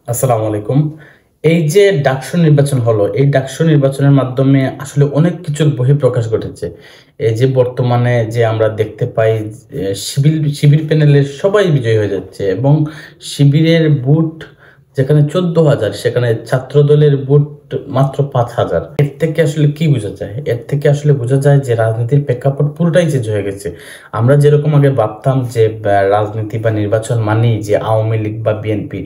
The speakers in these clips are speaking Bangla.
আসসালামু আলাইকুম। এই যে ডাকসু নির্বাচন হলো, এই ডাকসু নির্বাচনের মাধ্যমে আসলে অনেক কিছুর বহিঃপ্রকাশ ঘটেছে। এই যে বর্তমানে যে আমরা দেখতে পাই শিবির প্যানেলের সবাই বিজয়ী হয়ে যাচ্ছে এবং শিবিরের বুট যেখানে ১৪,০০০ সেখানে ছাত্রদলের বুট মাত্র ৫,০০০। এর থেকে আসলে কি বোঝা যায়? এর থেকে আসলে বোঝা যায় যে রাজনীতির প্রেক্ষাপট পুরোটাই চেঞ্জ হয়ে গেছে। আমরা যেরকম আগে ভাবতাম যে রাজনীতি বা নির্বাচন মানেই যে আওয়ামী লীগ বা বিএনপি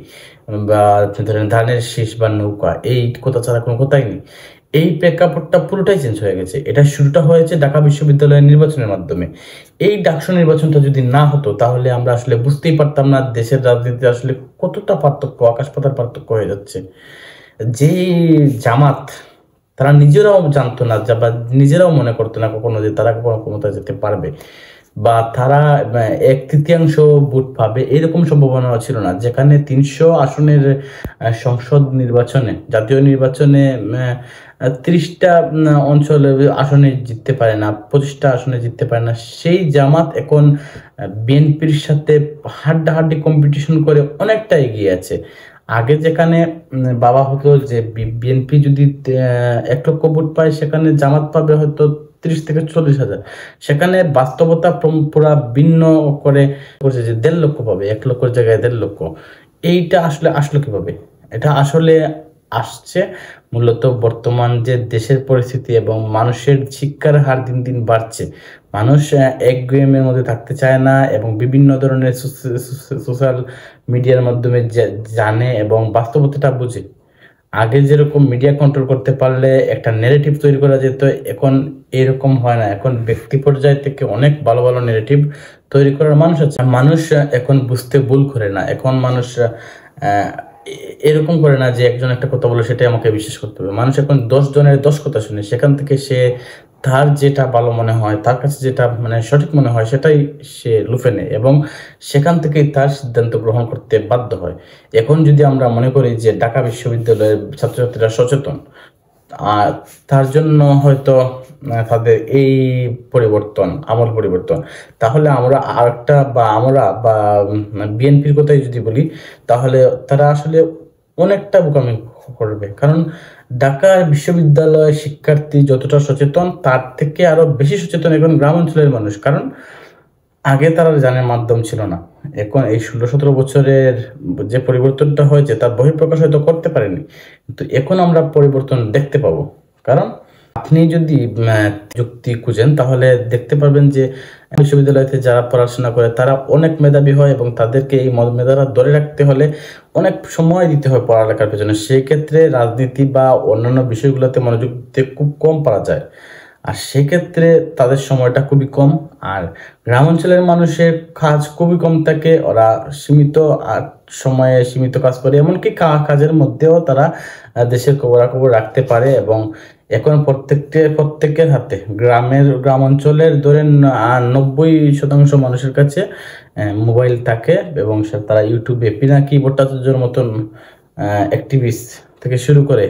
বা আপনি ধরেন ধানের শীষ বা নৌকা, এই কথা ছাড়া কোনো কথাই নেই। এই প্রেক্ষাপটটা পুরোটাই চেঞ্জ হয়ে গেছে। এটা শুরুটা হয়েছে ঢাকা বিশ্ববিদ্যালয়ের নির্বাচনের মাধ্যমে। এই ডাকসু নির্বাচনটা যদি না হতো তাহলে আমরা আসলে বুঝতেই পারতাম না দেশের রাজনীতিতে আসলে কতটা পার্থক্য, আকাশ পাতাল পার্থক্য হয়ে যাচ্ছে। যে জামাত, তারা নিজেরাও জানতো না বা নিজেরাও মনে করতো না কখনো যে তারা কখনো ক্ষমতায় যেতে পারবে বা তারা ১/৩ ভোট পাবে এরকম সম্ভাবনা ছিল না। যেখানে ৩০০ আসনের সংসদ নির্বাচনে, জাতীয় নির্বাচনে ৩০টা অঞ্চলে আসনে জিততে পারে না, ২৫টা আসনে জিততে পারে না। সেই জামাত এখন বিএনপির সাথে হাড্ডাহাড্ডি কম্পিটিশন করে অনেকটা এগিয়ে আছে। আগে যেখানে বাবা হতো যে বিএনপি যদি ১ লক্ষ ভোট পায় সেখানে জামাত পাবে হয়তো ৩০ থেকে ৪০ হাজার। সেখানে বাস্তবতা পুরা ভিন্ন করে করছে যে ১.৫ লক্ষ পাবে, ১ লক্ষের জায়গায় ১.৫ লক্ষ। এইটা আসলে আসলো কিভাবে? এটা আসলে আসছে মূলত বর্তমান যে দেশের পরিস্থিতি এবং মানুষের শিক্ষার হার দিন দিন বাড়ছে। মানুষ একগুঁয়েমের মধ্যে থাকতে চায় না এবং বিভিন্ন ধরনের সোশ্যাল মিডিয়ার মাধ্যমে জানে এবং বাস্তবতাটা বুঝে। আগে যেরকম মিডিয়া কন্ট্রোল করতে পারলে একটা ন্যারেটিভ তৈরি করা যেত, এখন এরকম হয় না। এখন ব্যক্তি পর্যায় থেকে অনেক ভালো ভালো ন্যারেটিভ তৈরি করার মানুষ আছে। মানুষ এখন বুঝতে ভুল করে না। এখন মানুষ এরকম করে না যে একজন একটা কথা বলে সেটাই আমাকে বিশ্বাস করতে হবে। মানুষ এখন ১০ জনের ১০ কথা শুনে সেখান থেকে সে তার যেটা ভালো মনে হয়, তার কাছে যেটা মানে সঠিক মনে হয় সেটাই সে লুফে নেয় এবং সেখান থেকেই তার সিদ্ধান্ত গ্রহণ করতে বাধ্য হয়। এখন যদি আমরা মনে করি যে ঢাকা বিশ্ববিদ্যালয়ের ছাত্রছাত্রীরা সচেতন, আর তার জন্য হয়তো তাদের এই পরিবর্তন, আমল পরিবর্তন, তাহলে আমরা আরেকটা বা আমরা বা বিএনপির কথাই যদি বলি তাহলে তারা আসলে অনেকটা বোকামি করবে। কারণ ঢাকা বিশ্ববিদ্যালয়ের শিক্ষার্থী যতটা সচেতন তার থেকে আরো বেশি সচেতন এখন গ্রাম অঞ্চলের মানুষ। কারণ আগে তারা জানার মাধ্যম ছিল না। এখন এই ১৬-১৭ বছরের যে পরিবর্তনটা হয়েছে তার বহিঃপ্রকাশ হয়তো করতে পারেনি, কিন্তু এখন আমরা পরিবর্তন দেখতে পাবো। কারণ আপনি যদি যুক্তি খুঁজেন তাহলে দেখতে পারবেন যে বিশ্ববিদ্যালয়তে যারা পড়াশোনা করে তারা অনেক মেধাবী হয় এবং তাদেরকে এই মেধারা ধরে রাখতে হলে অনেক সময় দিতে হয় পড়ালেখার পেছনে। সেই ক্ষেত্রে রাজনীতি বা অন্যান্য বিষয়গুলোতে মনোযোগ দিতে খুব কম পারা যায়, আর সেক্ষেত্রে তাদের সময়টা খুবই কম। আর গ্রাম অঞ্চলের মানুষের কাজ খুবই কম থাকে, ওরা সীমিত সময়ে সীমিত কাজ করে, এমনকি কাজের মধ্যেও তারা দেশের খবরাখবর রাখতে পারে। এবং এখন প্রত্যেকের হাতে গ্রাম অঞ্চলের ধরেন ৯০% মানুষের কাছে মোবাইল থাকে এবং তারা ইউটিউবে পিনাকি ভট্টাচার্যের মতন অ্যাক্টিভিস্ট থেকে শুরু করে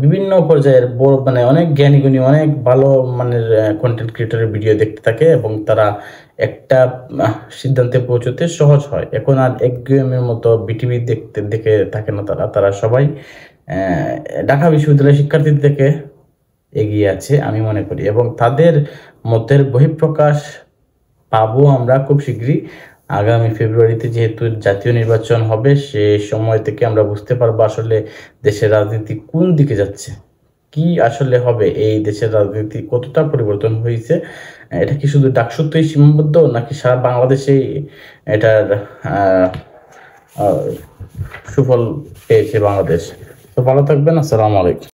বিভিন্ন পর্যায়ের বড় মানে অনেক জ্ঞানীগুণী, অনেক ভালো মানের কন্টেন্ট ক্রিয়েটরের ভিডিও দেখতে থাকে এবং তারা একটা সিদ্ধান্তে পৌঁছতে সহজ হয়। এখন আর একগুঁয়েমের মতো বিটিভি দেখে থাকে না। তারা সবাই ঢাকা বিশ্ববিদ্যালয়ের শিক্ষার্থীদের থেকে এগিয়ে আছে আমি মনে করি, এবং তাদের মতের বহিঃপ্রকাশ পাবো আমরা খুব শীঘ্রই। আগামী ফেব্রুয়ারিতে যেহেতু জাতীয় নির্বাচন হবে, সে সময় থেকে আমরা বুঝতে পারবো আসলে দেশের রাজনীতি কোন দিকে যাচ্ছে, কি আসলে হবে, এই দেশের রাজনীতি কতটা পরিবর্তন হয়েছে। এটা কি শুধু ডাকসুতেই সীমাবদ্ধ নাকি সারা বাংলাদেশেই এটার সুফল পেয়েছে বাংলাদেশ? তো ভালো থাকবেন। আসসালামু আলাইকুম।